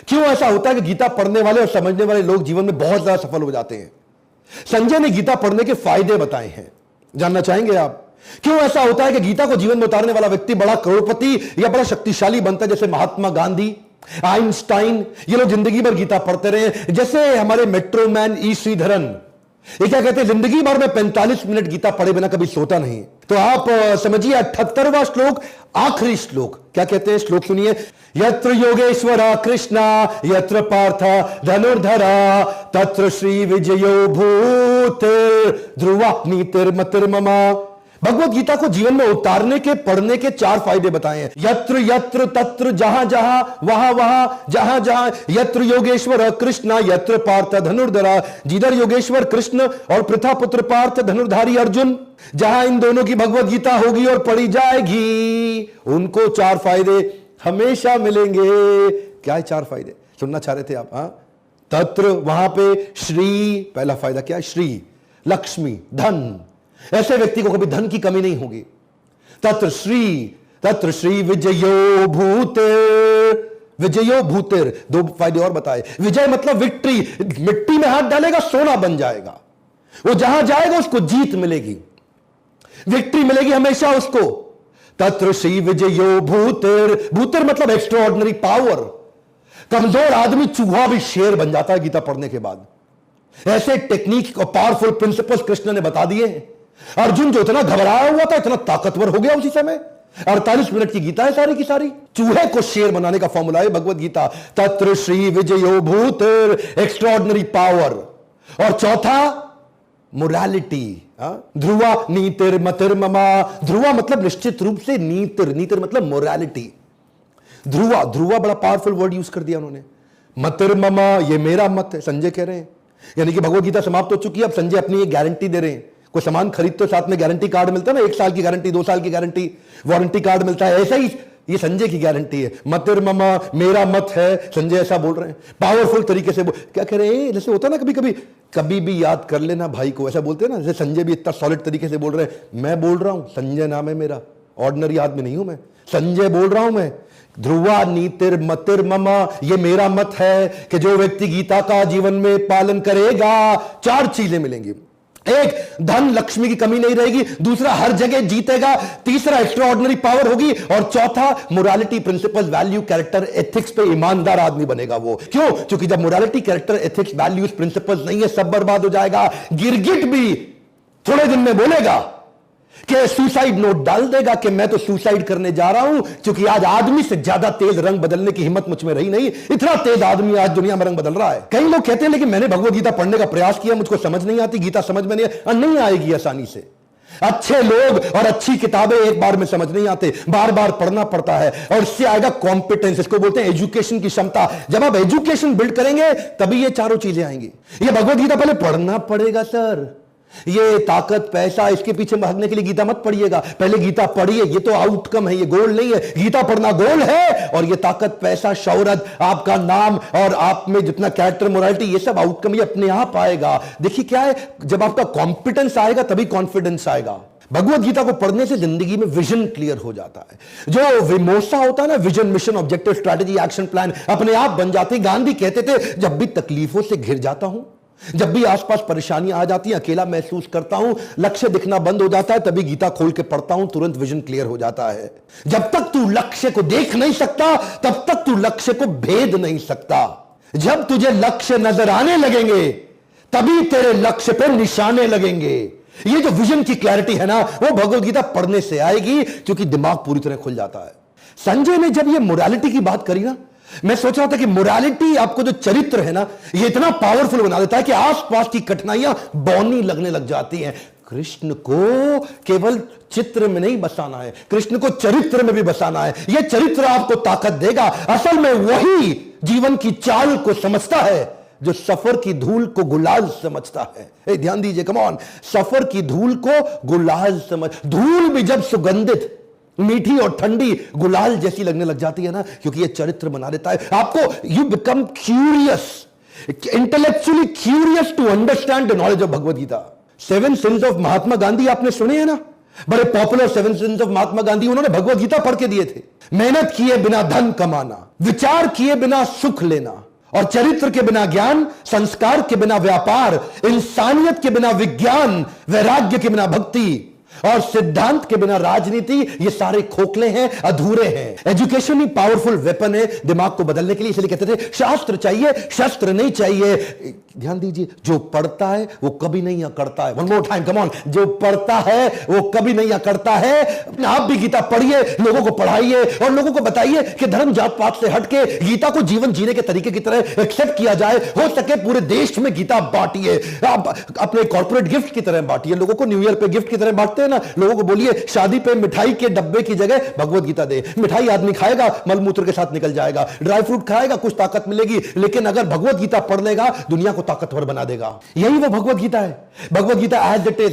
क्यों ऐसा होता है कि गीता पढ़ने वाले और समझने वाले लोग जीवन में बहुत ज्यादा सफल हो जाते हैं? संजय ने गीता पढ़ने के फायदे बताए हैं, जानना चाहेंगे आप? क्यों ऐसा होता है कि गीता को जीवन में उतारने वाला व्यक्ति बड़ा करोड़पति या बड़ा शक्तिशाली बनता है? जैसे महात्मा गांधी, आइंस्टाइन, ये लोग जिंदगी भर गीता पढ़ते रहे। जैसे हमारे मेट्रोमैन ई श्रीधरन, ये क्या कहते हैं, जिंदगी भर में 45 मिनट गीता पढ़े बिना कभी सोता नहीं। तो आप समझिए 78वां श्लोक, आखिरी श्लोक, क्या कहते हैं? श्लोक सुनिए। यत्र योगेश्वरा कृष्णा यत्र पार्थ धनुर्धरा तत्र श्री विजयो भूतिर् ध्रुवा नीतिर्मतिर्ममा। भगवत गीता को जीवन में उतारने के, पढ़ने के 4 फायदे बताए हैं। यत्र यत्र तत्र, जहां जहां, वहां वहां, जहां जहां। यत्र योगेश्वर कृष्ण यत्र पार्थ धनुर्धरा, जिधर योगेश्वर कृष्ण और पृथा पुत्र पार्थ धनुर्धारी अर्जुन, जहां इन दोनों की भगवत गीता होगी और पढ़ी जाएगी, उनको 4 फायदे हमेशा मिलेंगे। क्या है 4 फायदे? सुनना चाह रहे थे आप? हाँ, तत्र, वहां पे श्री, पहला फायदा क्या है? श्री, लक्ष्मी, धन, ऐसे व्यक्ति को कभी धन की कमी नहीं होगी। तत्र श्री विजयो भूतिर्, विजयो भूतिर्, 2 फायदे और बताए। विजय मतलब विक्ट्री, मिट्टी में हाथ डालेगा सोना बन जाएगा, वो जहां जाएगा उसको जीत मिलेगी, विक्ट्री मिलेगी हमेशा उसको। तत्र श्री विजयो भूतिर्, भूतिर् मतलब एक्स्ट्राऑर्डिनरी पावर। कमजोर आदमी चूहा भी शेर बन जाता है गीता पढ़ने के बाद। ऐसे टेक्निक और पावरफुल प्रिंसिपल्स कृष्ण ने बता दिए हैं। अर्जुन जो इतना घबराया हुआ था, इतना ताकतवर हो गया उसी समय। 48 मिनट की गीता है सारी की सारी। चूहे को शेर बनाने का फॉर्मूला है भगवत गीता। तत्र श्री विजयो भूतिर्, एक्स्ट्राऑर्डिनरी पावर। और चौथा मोरालिटी, ध्रुवा नीतिर्मतिर्ममा। ध्रुवा मतलब निश्चित रूप से, नीतिर मतलब मोरालिटी। ध्रुवा, ध्रुवा बड़ा पावरफुल वर्ड यूज कर दिया उन्होंने। मतिर्ममा, ये मेरा मत है, संजय कह रहे हैं। यानी कि भगवत गीता समाप्त हो चुकी है, अब संजय अपनी एक गारंटी दे रहे हैं। कोई सामान खरीद तो साथ में गारंटी कार्ड मिलता है ना, 1 साल की गारंटी, 2 साल की गारंटी, वारंटी कार्ड मिलता है। ऐसा ही ये संजय की गारंटी है। मतिर्ममा, मेरा मत है, संजय ऐसा बोल रहे हैं पावरफुल तरीके से। क्या कह रहे हैं? जैसे होता है ना, कभी भी याद कर लेना भाई को, ऐसा बोलते हैं ना। जैसे संजय भी इतना सॉलिड तरीके से बोल रहे हैं। मैं बोल रहा हूं, संजय नाम है मेरा, ऑर्डिनरी आदमी नहीं हूं मैं, संजय बोल रहा हूं मैं। ध्रुवा नीतिर मतिर्ममा, ये मेरा मत है कि जो व्यक्ति गीता का जीवन में पालन करेगा, 4 चीजें मिलेंगी। 1, धन लक्ष्मी की कमी नहीं रहेगी। दूसरा, हर जगह जीतेगा। तीसरा, एक्स्ट्राऑर्डिनरी पावर होगी। और चौथा, morality, principle, value, character, ethics पे ईमानदार आदमी बनेगा वो। क्यों? क्योंकि जब morality, character, ethics, values, principles नहीं है, सब बर्बाद हो जाएगा। गिरगिट भी थोड़े दिन में बोलेगा कि सुसाइड नोट डाल देगा कि मैं तो सुसाइड करने जा रहा हूं, क्योंकि आज आदमी से ज्यादा तेज रंग बदलने की हिम्मत मुझ में रही नहीं। इतना तेज आदमी आज दुनिया में रंग बदल रहा है। कई लोग कहते हैं लेकिन मैंने भगवत गीता पढ़ने का प्रयास किया, मुझको समझ नहीं आती, गीता समझ में नहीं आएगी आसानी से। अच्छे लोग और अच्छी किताबें एक बार में समझ नहीं आते, बार बार पढ़ना पड़ता है। और इससे आएगा कॉम्पिटेंस, इसको बोलते हैं एजुकेशन की क्षमता। जब आप एजुकेशन बिल्ड करेंगे तभी ये 4 चीजें आएंगी। ये भगवत गीता पहले पढ़ना पड़ेगा सर। ये ताकत, पैसा, इसके पीछे भागने के लिए गीता मत पढ़िएगा, पहले गीता पढ़िए। ये तो आउटकम है, ये गोल नहीं है। गीता पढ़ना गोल है, और ये ताकत, पैसा, शौहरत, आपका नाम और आप में जितना कैरेक्टर, मोरालिटी, ये सब आउटकम ये अपने आप आएगा। देखिए क्या है, जब आपका कॉम्पिटेंस आएगा तभी कॉन्फिडेंस आएगा। भगवत गीता को पढ़ने से जिंदगी में विजन क्लियर हो जाता है। जो विमोसा होता है ना, vision, mission, objective, strategy, action plan अपने आप बन जाते। गांधी कहते थे, जब भी तकलीफों से घिर जाता हूं, जब भी आसपास परेशानियां आ जाती हैं, अकेला महसूस करता हूं, लक्ष्य दिखना बंद हो जाता है, तभी गीता खोल के पढ़ता हूं, तुरंत विजन क्लियर हो जाता है। जब तक तू लक्ष्य को देख नहीं सकता, तब तक तू लक्ष्य को भेद नहीं सकता। जब तुझे लक्ष्य नजर आने लगेंगे, तभी तेरे लक्ष्य पर निशाने लगेंगे। ये जो विजन की क्लैरिटी है ना, वो भगवत गीता पढ़ने से आएगी, क्योंकि दिमाग पूरी तरह खुल जाता है। संजय ने जब ये मोरालिटी की बात करी ना, मैं सोच रहा था कि मोरालिटी, आपको जो चरित्र है ना, ये इतना पावरफुल बना देता है कि आसपास की कठिनाइयां बौनी लगने लग जाती हैं। कृष्ण को केवल चित्र में नहीं बसाना है, कृष्ण को चरित्र में भी बसाना है। यह चरित्र आपको ताकत देगा। असल में वही जीवन की चाल को समझता है जो सफर की धूल को गुलाल समझता है। ध्यान दीजिए, कम ऑन, सफर की धूल को गुलाल समझ। धूल भी जब सुगंधित, मीठी और ठंडी गुलाल जैसी लगने लग जाती है ना, क्योंकि ये चरित्र बना देता है आपको। You become curious, intellectually curious to understand the knowledge of Bhagavad Gita. 7 sins of Mahatma Gandhi आपने सुने हैं ना? बड़े popular 7 sins of Mahatma Gandhi, उन्होंने भगवत गीता पढ़ के दिए थे। मेहनत किए बिना धन कमाना, विचार किए बिना सुख लेना, और चरित्र के बिना ज्ञान, संस्कार के बिना व्यापार, इंसानियत के बिना विज्ञान, वैराग्य के बिना भक्ति और सिद्धांत के बिना राजनीति, ये सारे खोखले हैं, अधूरे हैं। एजुकेशन ही पावरफुल वेपन है दिमाग को बदलने के लिए। इसलिए कहते थे शास्त्र चाहिए, शस्त्र नहीं चाहिए। ध्यान दीजिए, जो पढ़ता है वो कभी नहीं अकड़ता है। One more time, come on, जो पढ़ता है वो कभी नहीं अकड़ता है। आप भी गीता पढ़िए, लोगों को पढ़ाइए और लोगों को बताइए कि धर्म जात पात से हटके गीता को जीवन जीने के तरीके की तरह एक्सेप्ट किया जाए। हो सके पूरे देश में गीता बांटिए, आप अपने कॉर्पोरेट गिफ्ट की तरह बांटिए। लोगों को न्यू ईयर पे गिफ्ट की तरह बांटते हैं ना, लोगों को बोलिए शादी पे मिठाई के डब्बे की जगह भगवत गीता दे। मिठाई आदमी खाएगा, मलमूत्र के साथ निकल जाएगा, ड्राई फ्रूट खाएगा, कुछ ताकत मिलेगी, लेकिन अगर भगवत गीता पढ़ लेगा दुनिया को ताकतवर बना देगा। यही वो भगवत गीता है। Bhagavad Gita as it is